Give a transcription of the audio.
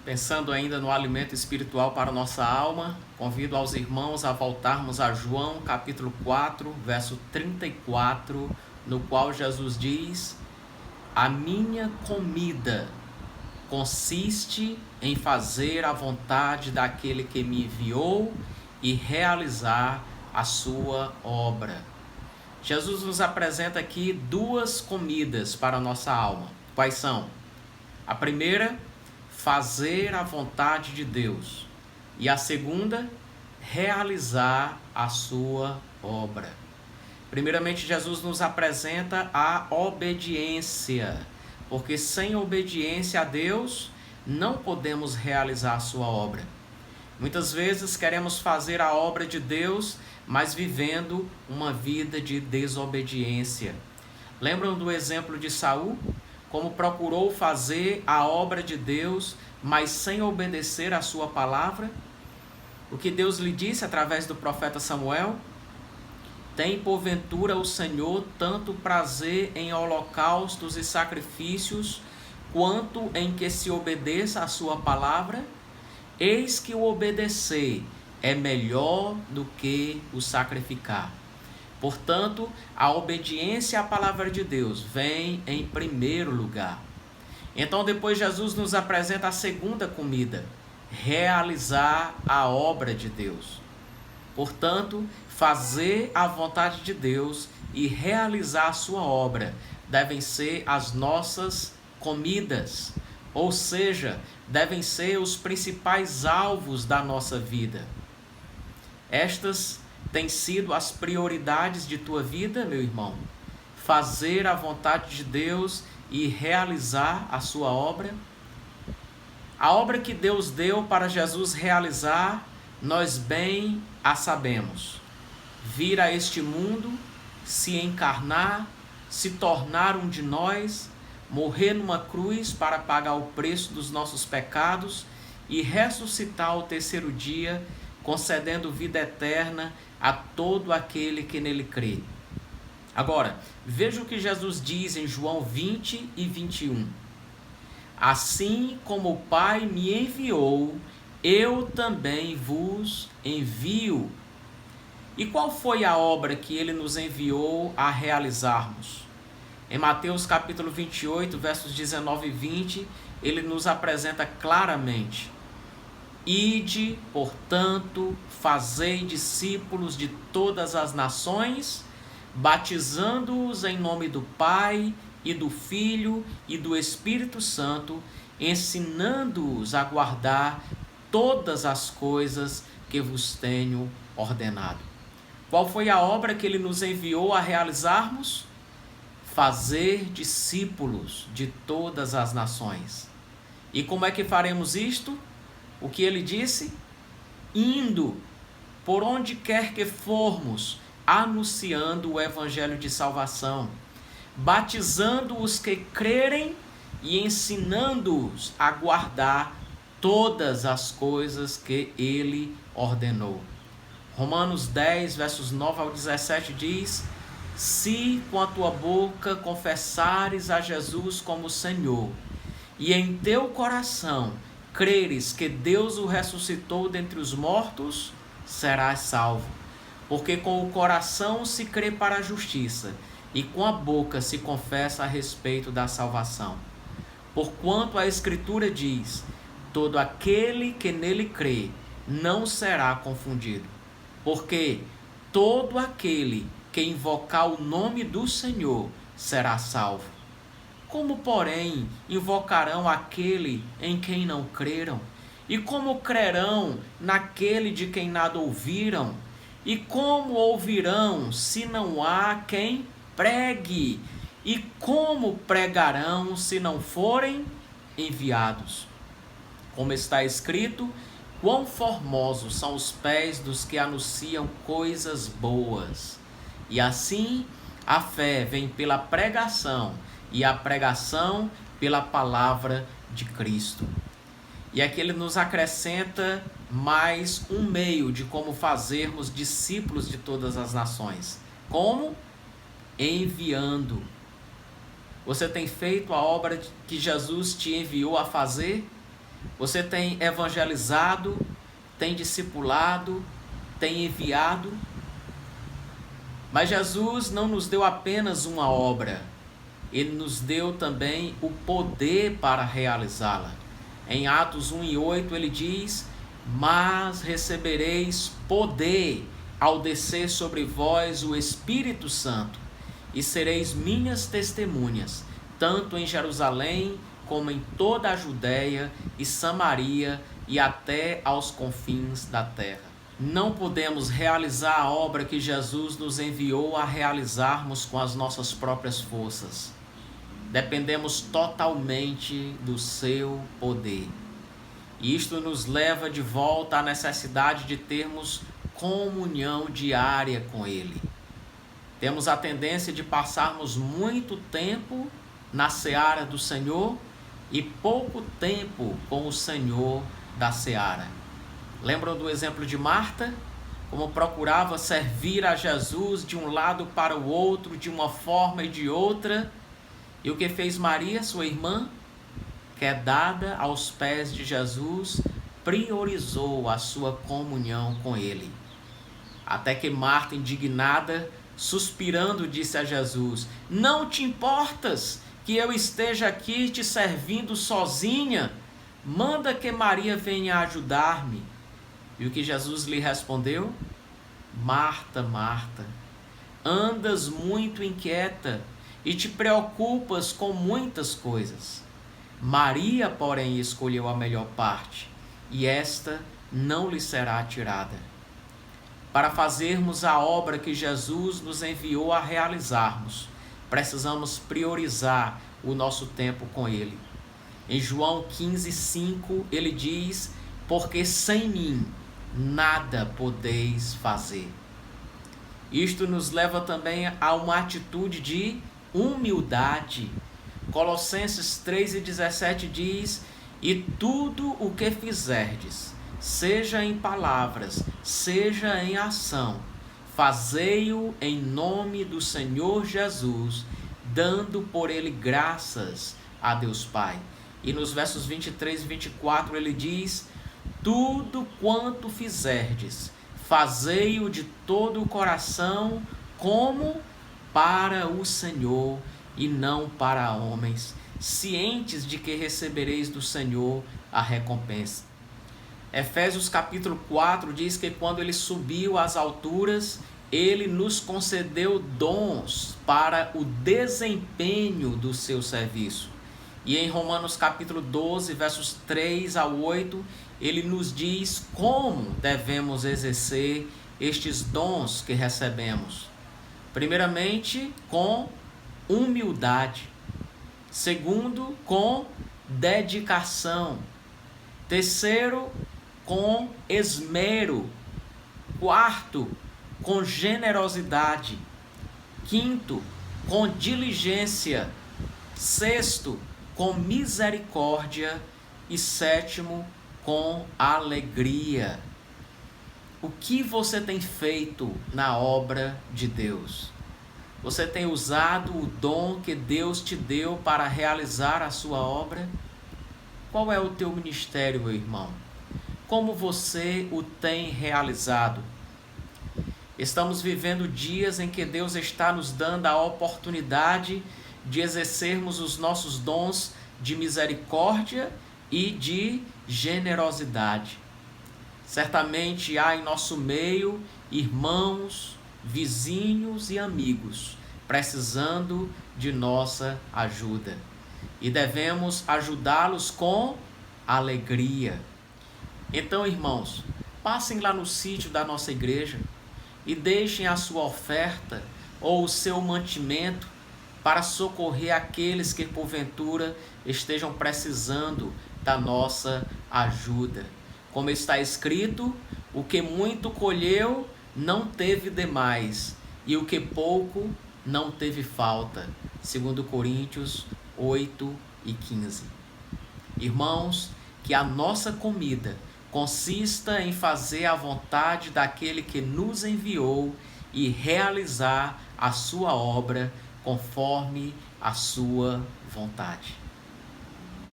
Pensando ainda no alimento espiritual para a nossa alma, convido aos irmãos a voltarmos a João capítulo 4, verso 34, no qual Jesus diz: "A minha comida consiste em fazer a vontade daquele que me enviou e realizar a sua obra." Jesus nos apresenta aqui duas comidas para a nossa alma. Quais são? A primeira, fazer a vontade de Deus. E a segunda, realizar a sua obra. Primeiramente, Jesus nos apresenta a obediência, porque sem obediência a Deus, não podemos realizar a sua obra. Muitas vezes queremos fazer a obra de Deus, mas vivendo uma vida de desobediência. Lembram do exemplo de Saul? Como procurou fazer a obra de Deus, mas sem obedecer a sua palavra? O que Deus lhe disse através do profeta Samuel? Tem porventura o Senhor tanto prazer em holocaustos e sacrifícios, quanto em que se obedeça a sua palavra? Eis que o obedecer é melhor do que o sacrificar. Portanto, a obediência à palavra de Deus vem em primeiro lugar. Então, depois Jesus nos apresenta a segunda comida: realizar a obra de Deus. Portanto, fazer a vontade de Deus e realizar a sua obra devem ser as nossas comidas, ou seja, devem ser os principais alvos da nossa vida. Estas têm sido as prioridades de tua vida, meu irmão? Fazer a vontade de Deus e realizar a sua obra? A obra que Deus deu para Jesus realizar, nós bem a sabemos: vir a este mundo, se encarnar, se tornar um de nós, morrer numa cruz para pagar o preço dos nossos pecados e ressuscitar ao terceiro dia, concedendo vida eterna a todo aquele que nele crê. Agora, veja o que Jesus diz em João 20 e 21. Assim como o Pai me enviou, eu também vos envio. E qual foi a obra que ele nos enviou a realizarmos? Em Mateus capítulo 28, versos 19 e 20, ele nos apresenta claramente: "Ide, portanto, fazei discípulos de todas as nações, batizando-os em nome do Pai e do Filho e do Espírito Santo, ensinando-os a guardar todas as coisas que vos tenho ordenado." Qual foi a obra que ele nos enviou a realizarmos? Fazer discípulos de todas as nações. E como é que faremos isto? O que ele disse? Indo por onde quer que formos, anunciando o evangelho de salvação, batizando os que crerem e ensinando-os a guardar todas as coisas que ele ordenou. Romanos 10, versos 9 ao 17 diz: "Se com a tua boca confessares a Jesus como Senhor, e em teu coração creres que Deus o ressuscitou dentre os mortos, serás salvo. Porque com o coração se crê para a justiça, e com a boca se confessa a respeito da salvação. Porquanto a Escritura diz: todo aquele que nele crê não será confundido. Porque todo aquele que invocar o nome do Senhor será salvo. Como, porém, invocarão aquele em quem não creram? E como crerão naquele de quem nada ouviram? E como ouvirão se não há quem pregue? E como pregarão se não forem enviados? Como está escrito: quão formosos são os pés dos que anunciam coisas boas. E assim a fé vem pela pregação, e a pregação pela palavra de Cristo. E aqui ele nos acrescenta mais um meio de como fazermos discípulos de todas as nações. Como? Enviando. Você tem feito a obra que Jesus te enviou a fazer? Você tem evangelizado, tem discipulado, tem enviado. Mas Jesus não nos deu apenas uma obra, Ele nos deu também o poder para realizá-la. Em Atos 1:8 ele diz: mas recebereis poder ao descer sobre vós o Espírito Santo, e sereis minhas testemunhas, tanto em Jerusalém como em toda a Judéia e Samaria e até aos confins da terra. Não podemos realizar a obra que Jesus nos enviou a realizarmos com as nossas próprias forças. Dependemos totalmente do seu poder. E isto nos leva de volta à necessidade de termos comunhão diária com Ele. Temos a tendência de passarmos muito tempo na seara do Senhor e pouco tempo com o Senhor da seara. Lembram do exemplo de Marta? Como procurava servir a Jesus de um lado para o outro, de uma forma e de outra. E o que fez Maria, sua irmã, quedada aos pés de Jesus, priorizou a sua comunhão com Ele. Até que Marta, indignada, suspirando, disse a Jesus: não te importas que eu esteja aqui te servindo sozinha? Manda que Maria venha ajudar-me. E o que Jesus lhe respondeu? Marta, Marta, andas muito inquieta e te preocupas com muitas coisas. Maria, porém, escolheu a melhor parte, e esta não lhe será tirada. Para fazermos a obra que Jesus nos enviou a realizarmos, precisamos priorizar o nosso tempo com Ele. Em João 15:5, ele diz: porque sem mim nada podeis fazer. Isto nos leva também a uma atitude de humildade. Colossenses 3:17 diz: e tudo o que fizerdes, seja em palavras, seja em ação, fazei-o em nome do Senhor Jesus, dando por ele graças a Deus Pai. E nos versos 23 e 24 ele diz: tudo quanto fizerdes, fazei-o de todo o coração, como para o Senhor e não para homens, cientes de que recebereis do Senhor a recompensa. Efésios capítulo 4 diz que quando ele subiu às alturas, ele nos concedeu dons para o desempenho do seu serviço. E em Romanos capítulo 12, versos 3 a 8, ele nos diz como devemos exercer estes dons que recebemos. Primeiramente, com humildade. Segundo, com dedicação. Terceiro, com esmero. Quarto, com generosidade. Quinto, com diligência. Sexto, com misericórdia. E sétimo, com alegria. O que você tem feito na obra de Deus? Você tem usado o dom que Deus te deu para realizar a sua obra? Qual é o teu ministério, meu irmão? Como você o tem realizado? Estamos vivendo dias em que Deus está nos dando a oportunidade de exercermos os nossos dons de misericórdia e de generosidade. Certamente há em nosso meio irmãos, vizinhos e amigos precisando de nossa ajuda. E devemos ajudá-los com alegria. Então, irmãos, passem lá no sítio da nossa igreja e deixem a sua oferta ou o seu mantimento para socorrer aqueles que porventura estejam precisando da nossa ajuda. Como está escrito, o que muito colheu não teve demais, e o que pouco não teve falta. 2 Coríntios 8:15. Irmãos, que a nossa comida consista em fazer a vontade daquele que nos enviou e realizar a sua obra conforme a sua vontade.